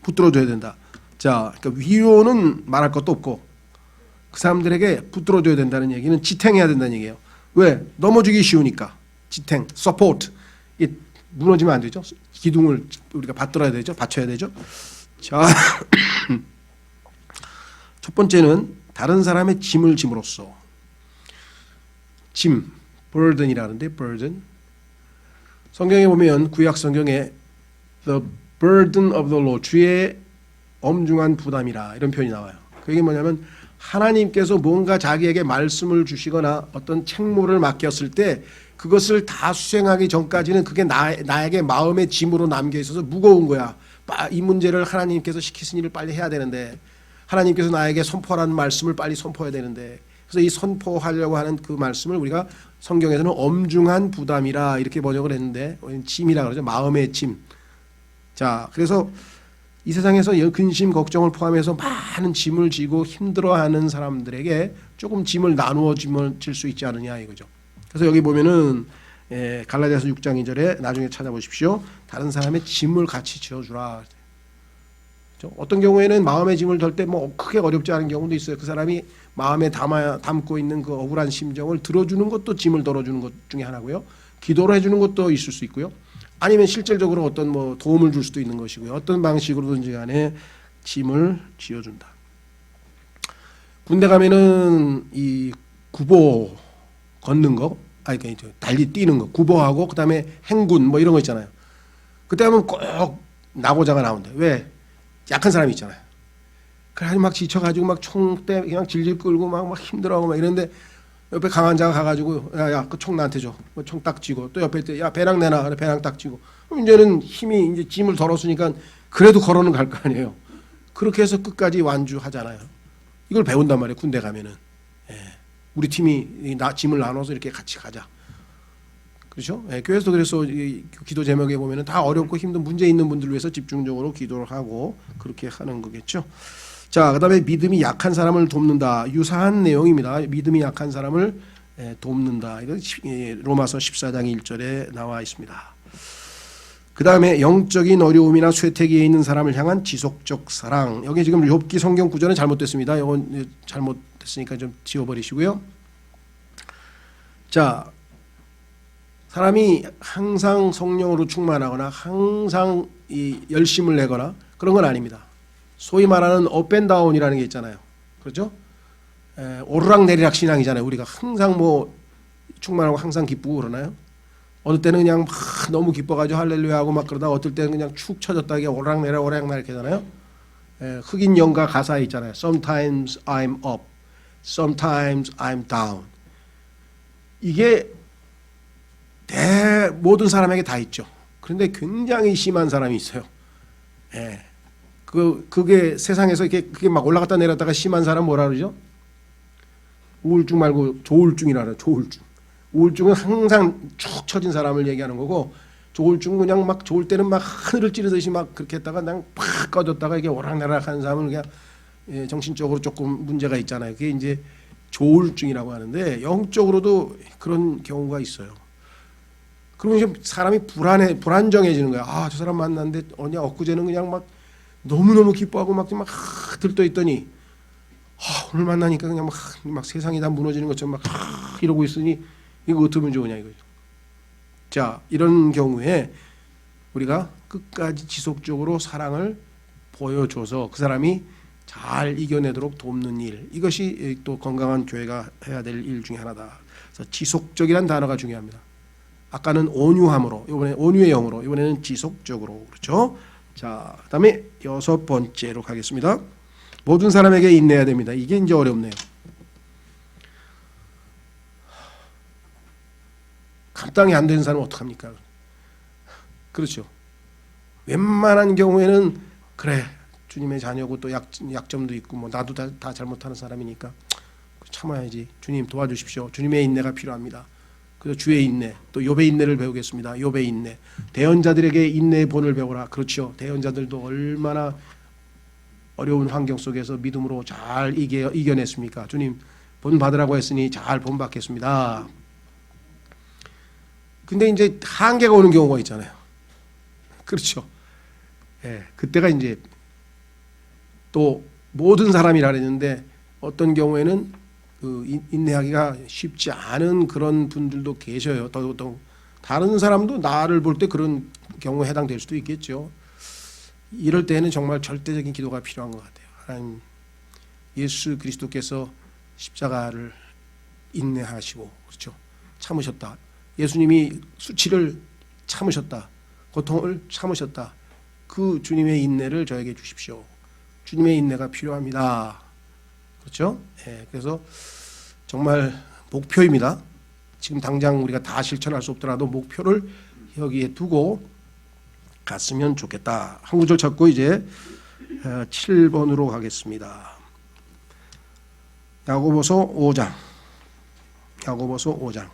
붙들어줘야 된다. 자, 그러니까 위로는 말할 것도 없고 그 사람들에게 붙들어줘야 된다는 얘기는 지탱해야 된다는 얘기예요. 왜? 넘어지기 쉬우니까. 지탱, 서포트. 이 무너지면 안 되죠. 기둥을 우리가 받들어야 되죠. 받쳐야 되죠. 자, 첫 번째는 다른 사람의 짐을 짐으로써. 짐, burden이라는데 burden. 성경에 보면 구약 성경에 the burden of the law, 주의 엄중한 부담이라 이런 표현이 나와요. 그게 뭐냐면 하나님께서 뭔가 자기에게 말씀을 주시거나 어떤 책무를 맡겼을 때 그것을 다 수행하기 전까지는 그게 나에게 마음의 짐으로 남겨 있어서 무거운 거야. 이 문제를 하나님께서 시키신 일을 빨리 해야 되는데 하나님께서 나에게 선포하라는 말씀을 빨리 선포해야 되는데 그래서 이 선포하려고 하는 그 말씀을 우리가 성경에서는 엄중한 부담이라 이렇게 번역을 했는데 짐이라 그러죠. 마음의 짐. 자, 그래서 이 세상에서 근심, 걱정을 포함해서 많은 짐을 지고 힘들어하는 사람들에게 조금 짐을 나누어 질 수 있지 않느냐 이거죠. 그래서 여기 보면은 갈라디아서 6장 2절에 나중에 찾아보십시오. 다른 사람의 짐을 같이 지어주라. 그렇죠? 어떤 경우에는 마음의 짐을 덜 때 뭐 크게 어렵지 않은 경우도 있어요. 그 사람이 마음에 담고 있는 그 억울한 심정을 들어주는 것도 짐을 덜어주는 것 중에 하나고요. 기도를 해주는 것도 있을 수 있고요. 아니면 실질적으로 어떤 뭐 도움을 줄 수도 있는 것이고요. 어떤 방식으로든지 간에 짐을 지어준다. 군대 가면은 이 구보 걷는 거, 달리 뛰는 거, 구보하고 그다음에 행군 뭐 이런 거 있잖아요. 그때 하면 꼭 나고자가 나온대. 왜? 약한 사람이 있잖아요. 그래가지고 막 지쳐가지고 막 총대 그냥 질질 끌고 막 힘들어하고 막 이런데 옆에 강한 자가 가가지고 야 그 총 나한테 줘. 총 딱 쥐고 또 옆에 야 배낭 내놔. 그래 배낭 딱 쥐고. 그럼 이제는 힘이 이제 짐을 덜었으니까 그래도 걸어는 갈 거 아니에요. 그렇게 해서 끝까지 완주하잖아요. 이걸 배운단 말이에요. 군대 가면은. 예. 우리 팀이 짐을 나눠서 이렇게 같이 가자. 그렇죠? 예, 교회에서도 그래서 기도 제목에 보면은 다 어렵고 힘든 문제 있는 분들을 위해서 집중적으로 기도를 하고 그렇게 하는 거겠죠. 자, 그다음에 믿음이 약한 사람을 돕는다. 유사한 내용입니다. 믿음이 약한 사람을 돕는다. 이건 로마서 14장 1절에 나와 있습니다. 그다음에 영적인 어려움이나 쇠퇴기에 있는 사람을 향한 지속적 사랑. 여기 지금 욥기 성경 구절은 잘못됐습니다. 이건 잘못됐으니까 좀 지워버리시고요. 자, 사람이 항상 성령으로 충만하거나 항상 이 열심을 내거나 그런 건 아닙니다. 소위 말하는 업앤다운이라는 게 있잖아요. 그렇죠? 오르락내리락 신앙이잖아요. 우리가 항상 뭐 충만하고 항상 기쁘고 그러나요? 어느 때는 그냥 막 너무 기뻐가지고 할렐루야 하고 막 그러다 어떨 때는 그냥 축 처졌다 이게 오르락내리락 이렇게 하잖아요. 흑인 연가 가사에 있잖아요. Sometimes I'm up, sometimes I'm down. 이게 모든 사람에게 다 있죠. 그런데 굉장히 심한 사람이 있어요. 예. 그게 세상에서 그게 막 올라갔다 내렸다가 심한 사람 뭐라 그러죠? 우울증 말고 조울증이라 그래요. 조울증. 우울증은 항상 축 처진 사람을 얘기하는 거고 조울증은 그냥 막 좋을 때는 막 하늘을 찌르듯이 막 그렇게 했다가 그냥 팍 꺼졌다가 이게 오락내락 하는 사람은 그냥 정신적으로 조금 문제가 있잖아요. 그게 이제 조울증이라고 하는데 영적으로도 그런 경우가 있어요. 그러면 사람이 불안정해지는 거야. 아, 저 사람 만났는데 엊그제는 그냥 막 너무너무 기뻐하고 막 들떠 있더니 오늘 만나니까 그냥 막 세상이 다 무너지는 것처럼 막 이러고 있으니 이거 어떻게 하면 좋으냐 이거죠. 자, 이런 경우에 우리가 끝까지 지속적으로 사랑을 보여줘서 그 사람이 잘 이겨내도록 돕는 일, 이것이 또 건강한 교회가 해야 될 일 중에 하나다. 그래서 지속적이라는 단어가 중요합니다. 아까는 온유함으로, 이번에 온유의 영으로, 이번에는 지속적으로. 그렇죠? 자, 그다음에 여섯 번째로 가겠습니다. 모든 사람에게 인내해야 됩니다. 이게 이제 어렵네요. 감당이 안 되는 사람은 어떡합니까? 그렇죠. 웬만한 경우에는 그래 주님의 자녀고 또 약점도 있고 뭐 나도 다 잘못하는 사람이니까 참아야지. 주님 도와주십시오. 주님의 인내가 필요합니다. 그래서 주의 인내, 또 욥의 인내를 배우겠습니다. 욥의 인내. 대언자들에게 인내의 본을 배우라. 그렇죠. 대언자들도 얼마나 어려운 환경 속에서 믿음으로 잘 이겨냈습니까? 주님 본 받으라고 했으니 잘 본받겠습니다. 근데 이제 한계가 오는 경우가 있잖아요. 그렇죠. 예, 그때가 이제 또 모든 사람이라 그랬는데 어떤 경우에는 그 인내하기가 쉽지 않은 그런 분들도 계셔요. 또 다른 사람도 나를 볼 때 그런 경우에 해당될 수도 있겠죠. 이럴 때는 정말 절대적인 기도가 필요한 것 같아요. 하나님, 예수 그리스도께서 십자가를 인내하시고, 그렇죠, 참으셨다. 예수님이 수치를 참으셨다. 고통을 참으셨다. 그 주님의 인내를 저에게 주십시오. 주님의 인내가 필요합니다. 그렇죠? 예, 그래서 정말 목표입니다. 지금 당장 우리가 다 실천할 수 없더라도 목표를 여기에 두고 갔으면 좋겠다. 한 구절 찾고 이제 7번으로 가겠습니다. 야고보서 5장. 야고보서 5장.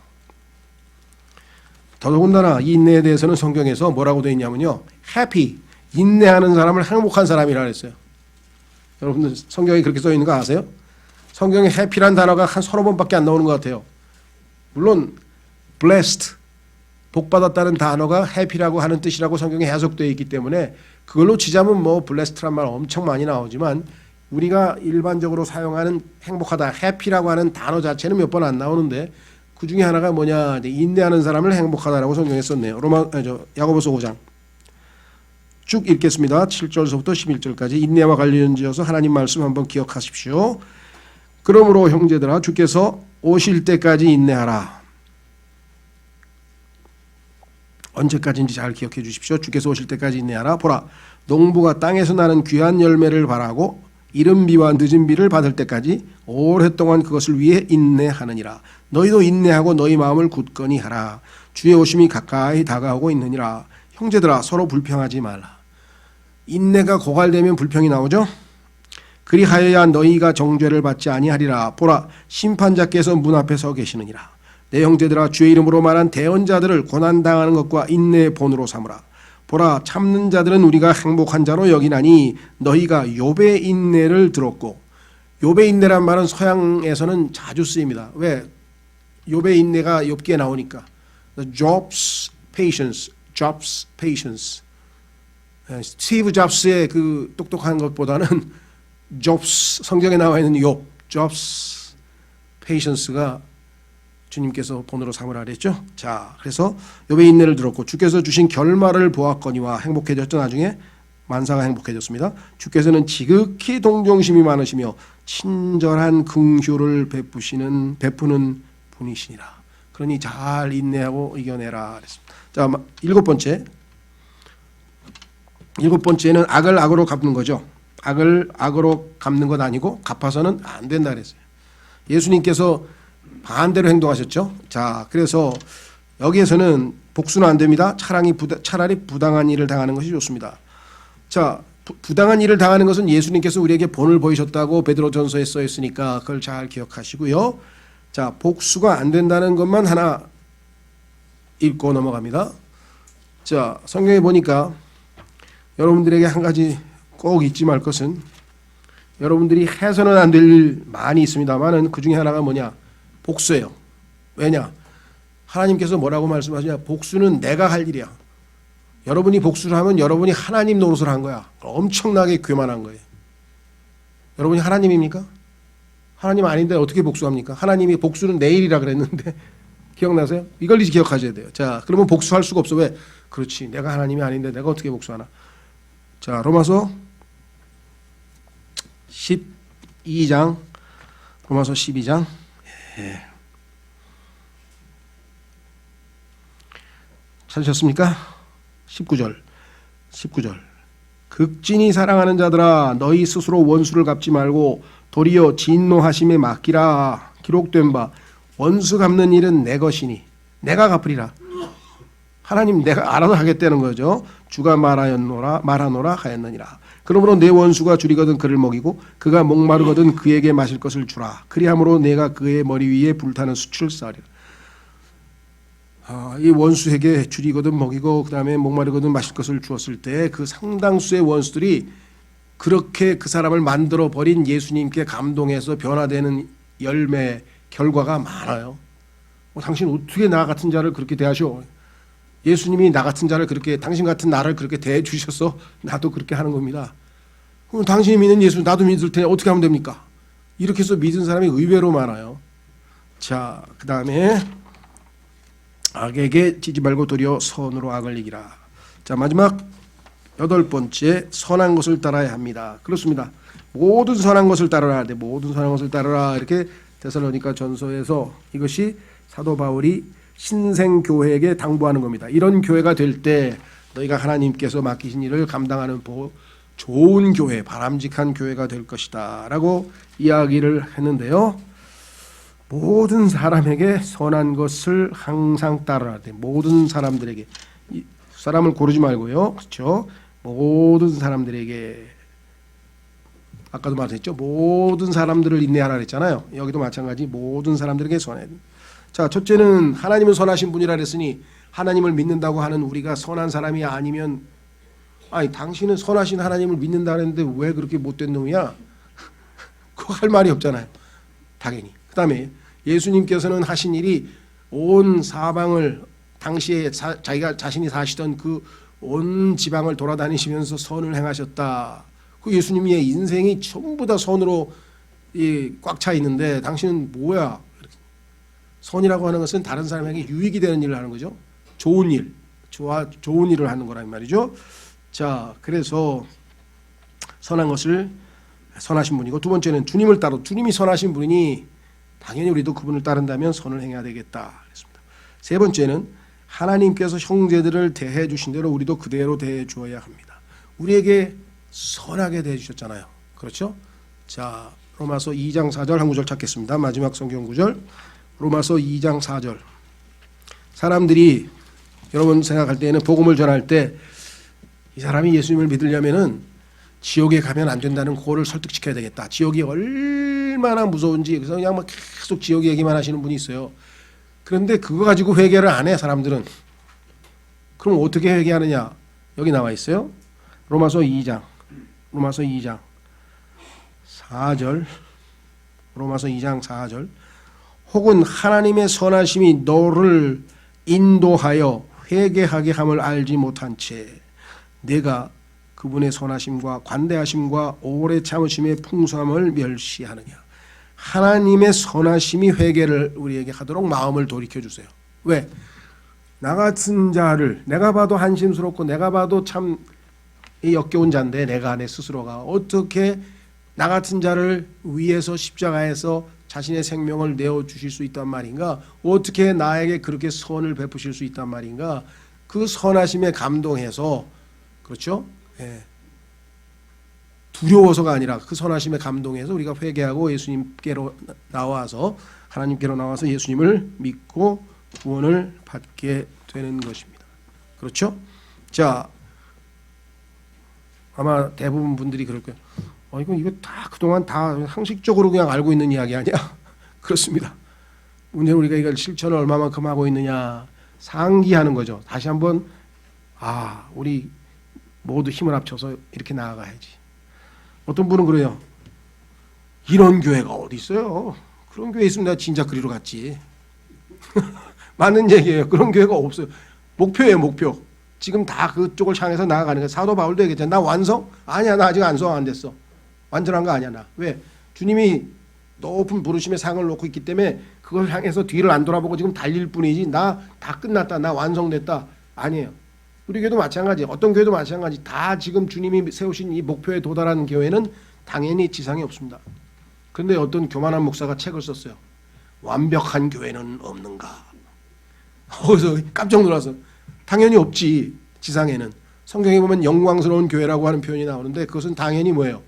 더더군다나 이 인내에 대해서는 성경에서 뭐라고 되어 있냐면요, happy, 인내하는 사람을 행복한 사람이라 했어요. 여러분들 성경에 그렇게 써 있는 거 아세요? 성경에 happy란 단어가 한 서너 번밖에 안 나오는 것 같아요. 물론 blessed, 복받았다는 단어가 happy라고 하는 뜻이라고 성경에 해석되어 있기 때문에 그걸로 치자면 뭐 blessed란 말 엄청 많이 나오지만 우리가 일반적으로 사용하는 행복하다, happy라고 하는 단어 자체는 몇 번 안 나오는데 그 중에 하나가 뭐냐, 인내하는 사람을 행복하다라고 성경에 썼네요. 야고보서 5장 쭉 읽겠습니다. 7절서부터 11절까지 인내와 관련지어서 하나님 말씀 한번 기억하십시오. 그러므로 형제들아, 주께서 오실 때까지 인내하라. 언제까지인지 잘 기억해 주십시오. 주께서 오실 때까지 인내하라. 보라, 농부가 땅에서 나는 귀한 열매를 바라고 이른 비와 늦은 비를 받을 때까지 오랫동안 그것을 위해 인내하느니라. 너희도 인내하고 너희 마음을 굳건히 하라. 주의 오심이 가까이 다가오고 있느니라. 형제들아, 서로 불평하지 말라. 인내가 고갈되면 불평이 나오죠. 그리하여야 너희가 정죄를 받지 아니하리라. 보라, 심판자께서 문 앞에 서 계시느니라. 내 형제들아, 주의 이름으로 말한 대언자들을 고난당하는 것과 인내의 본으로 삼으라. 보라, 참는 자들은 우리가 행복한 자로 여기나니 너희가 욥의 인내를 들었고. 욥의 인내란 말은 서양에서는 자주 쓰입니다. 왜? 욥의 인내가 욥기에 나오니까. Job's patience, Job's patience. 스티브 잡스의 그 똑똑한 것보다는 Job's, 성경에 나와 있는 욥, Job's patience가 주님께서 본으로 삼으라 그랬죠. 자, 그래서 욥의 인내를 들었고 주께서 주신 결말을 보았거니와 행복해졌죠. 나중에 만사가 행복해졌습니다. 주께서는 지극히 동정심이 많으시며 친절한 긍휼을 베푸는 분이시니라. 그러니 잘 인내하고 이겨내라 그랬습니다. 자, 일곱 번째는 악을 악으로 갚는 거죠. 악을 악으로 갚는 것 아니고 갚아서는 안 된다 그랬어요. 예수님께서 반대로 행동하셨죠. 자, 그래서 여기에서는 복수는 안 됩니다. 차라리 부당한 일을 당하는 것이 좋습니다. 자, 부당한 일을 당하는 것은 예수님께서 우리에게 본을 보이셨다고 베드로전서에 써 있으니까 그걸 잘 기억하시고요. 자, 복수가 안 된다는 것만 하나 읽고 넘어갑니다. 자, 성경에 보니까 여러분들에게 한 가지 꼭 잊지 말 것은, 여러분들이 해서는 안 될 일 많이 있습니다만은 그 중에 하나가 뭐냐? 복수예요. 왜냐? 하나님께서 뭐라고 말씀하시냐? 복수는 내가 할 일이야. 여러분이 복수를 하면 여러분이 하나님 노릇을 한 거야. 엄청나게 교만한 거예요. 여러분이 하나님입니까? 하나님 아닌데 어떻게 복수합니까? 하나님이 복수는 내일이라 그랬는데 기억나세요? 이걸 기억하셔야 돼요. 자, 그러면 복수할 수가 없어. 왜? 그렇지, 내가 하나님이 아닌데 내가 어떻게 복수하나? 자, 로마서 12장, 로마서 12장. 예. 찾으셨습니까? 19절. 극진히 사랑하는 자들아, 너희 스스로 원수를 갚지 말고 도리어 진노하심에 맡기라. 기록된 바 원수 갚는 일은 내 것이니 내가 갚으리라. 하나님 내가 알아서 하겠다는 거죠. 주가 말하노라 하였느니라. 그러므로 내 원수가 줄이거든 그를 먹이고 그가 목마르거든 그에게 마실 것을 주라. 그리함으로 내가 그의 머리 위에 불타는 숯을 쌓으리라. 이 원수에게 줄이거든 먹이고 그 다음에 목마르거든 마실 것을 주었을 때 그 상당수의 원수들이 그렇게 그 사람을 만들어 버린 예수님께 감동해서 변화되는 열매 결과가 많아요. 당신 어떻게 나 같은 자를 그렇게 대하시오? 예수님이 나 같은 자를 그렇게, 당신 같은 나를 그렇게 대해 주셔서 나도 그렇게 하는 겁니다. 그럼 당신이 믿는 예수 나도 믿을 테니 어떻게 하면 됩니까? 이렇게 해서 믿은 사람이 의외로 많아요. 자, 그 다음에 악에게 지지 말고 도리어 선으로 악을 이기라. 자, 마지막 8번째, 선한 것을 따라야 합니다. 그렇습니다. 모든 선한 것을 따르라. 모든 선한 것을 따르라. 이렇게 데살로니가 전서에서 이것이 사도 바울이 신생교회에게 당부하는 겁니다. 이런 교회가 될 때 너희가 하나님께서 맡기신 일을 감당하는 좋은 교회, 바람직한 교회가 될 것이다 라고 이야기를 했는데요. 모든 사람에게 선한 것을 항상 따르라. 모든 사람들에게, 사람을 고르지 말고요. 그렇죠? 모든 사람들에게, 아까도 말했죠. 모든 사람들을 인내하라 그랬잖아요. 여기도 마찬가지 모든 사람들에게 선해. 자, 첫째는 하나님은 선하신 분이라 그랬으니 하나님을 믿는다고 하는 우리가 선한 사람이 아니면, 아니 당신은 선하신 하나님을 믿는다 그랬는데 왜 그렇게 못된 놈이야? 그거 할 말이 없잖아요. 당연히. 그 다음에 예수님께서는 하신 일이 온 사방을, 당시에 자기가 자신이 사시던 그 온 지방을 돌아다니시면서 선을 행하셨다. 그 예수님의 인생이 전부 다 선으로 꽉 차 있는데 당신은 뭐야? 선이라고 하는 것은 다른 사람에게 유익이 되는 일을 하는 거죠. 좋은 일, 좋은 일을 하는 거란 말이죠. 자, 그래서 선한 것을 선하신 분이고, 두 번째는 주님을 따라, 주님이 선하신 분이니 당연히 우리도 그분을 따른다면 선을 행해야 되겠다 그랬습니다. 세 번째는 하나님께서 형제들을 대해 주신 대로 우리도 그대로 대해 주어야 합니다. 우리에게 선하게 대해 주셨잖아요. 그렇죠? 자, 로마서 2장 4절 한 구절 찾겠습니다. 마지막 성경 구절. 로마서 2장 4절. 사람들이, 여러분 생각할 때에는 복음을 전할 때 이 사람이 예수님을 믿으려면은 지옥에 가면 안 된다는 그거를 설득시켜야 되겠다. 지옥이 얼마나 무서운지, 그래서 그냥 막 계속 지옥 얘기만 하시는 분이 있어요. 그런데 그거 가지고 회개를 안 해, 사람들은. 그럼 어떻게 회개하느냐? 여기 나와 있어요. 로마서 2장 4절. 로마서 2장 4절. 혹은 하나님의 선하심이 너를 인도하여 회개하게 함을 알지 못한 채 내가 그분의 선하심과 관대하심과 오래 참으심의 풍성함을 멸시하느냐. 하나님의 선하심이 회개를 우리에게 하도록 마음을 돌이켜 주세요. 왜? 나 같은 자를, 내가 봐도 한심스럽고 내가 봐도 참 역겨운 자인데 내가 내 스스로가 어떻게 나 같은 자를 위해서 십자가에서 자신의 생명을 내어주실 수 있단 말인가? 어떻게 나에게 그렇게 선을 베푸실 수 있단 말인가? 그 선하심에 감동해서, 그렇죠? 예. 두려워서가 아니라 그 선하심에 감동해서 우리가 회개하고 예수님께로 나와서, 하나님께로 나와서 예수님을 믿고 구원을 받게 되는 것입니다. 그렇죠? 자, 아마 대부분 분들이 그럴 거예요. 이거 다 그동안 다 상식적으로 그냥 알고 있는 이야기 아니야? 그렇습니다. 문제는 우리가 이걸 실천을 얼마만큼 하고 있느냐, 상기하는 거죠. 다시 한번 우리 모두 힘을 합쳐서 이렇게 나아가야지. 어떤 분은 그래요. 이런 교회가 어디 있어요? 그런 교회 있으면 내가 진짜 그리로 갔지. 맞는 얘기예요. 그런 교회가 없어요. 목표예요, 목표. 지금 다 그쪽을 향해서 나아가는 거예요. 사도 바울도 얘기했잖아. 나 완성? 아니야, 나 아직 완성 안 됐어. 완전한 거 아니야, 나. 왜? 주님이 높은 부르심의 상을 놓고 있기 때문에 그걸 향해서 뒤를 안 돌아보고 지금 달릴 뿐이지, 나 다 끝났다, 나 완성됐다. 아니에요. 우리 교회도 마찬가지, 어떤 교회도 마찬가지. 다 지금 주님이 세우신 이 목표에 도달한 교회는 당연히 지상에 없습니다. 그런데 어떤 교만한 목사가 책을 썼어요. 완벽한 교회는 없는가? 거기서 깜짝 놀라서, 당연히 없지, 지상에는. 성경에 보면 영광스러운 교회라고 하는 표현이 나오는데 그것은 당연히 뭐예요?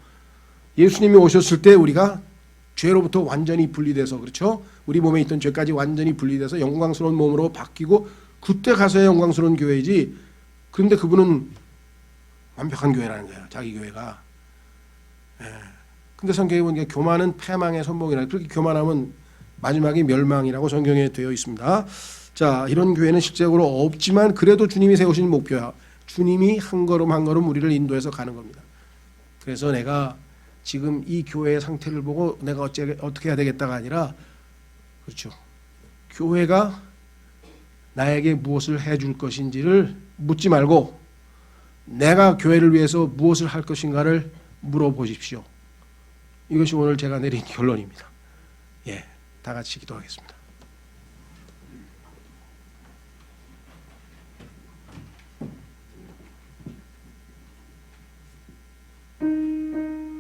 예수님이 오셨을 때 우리가 죄로부터 완전히 분리돼서, 그렇죠? 우리 몸에 있던 죄까지 완전히 분리돼서 영광스러운 몸으로 바뀌고 그때 가서야 영광스러운 교회이지. 그런데 그분은 완벽한 교회라는 거예요, 자기 교회가. 근데 성경에 보니까 교만은 패망의 선봉이라, 그렇게 교만하면 마지막이 멸망이라고 성경에 되어 있습니다. 자, 이런 교회는 실제로 없지만 그래도 주님이 세우신 목표야. 주님이 한 걸음 한 걸음 우리를 인도해서 가는 겁니다. 그래서 내가 지금 이 교회의 상태를 보고 내가 어떻게 해야 되겠다가 아니라, 그렇죠, 교회가 나에게 무엇을 해줄 것인지를 묻지 말고 내가 교회를 위해서 무엇을 할 것인가를 물어보십시오. 이것이 오늘 제가 내린 결론입니다. 예, 다 같이 기도하겠습니다.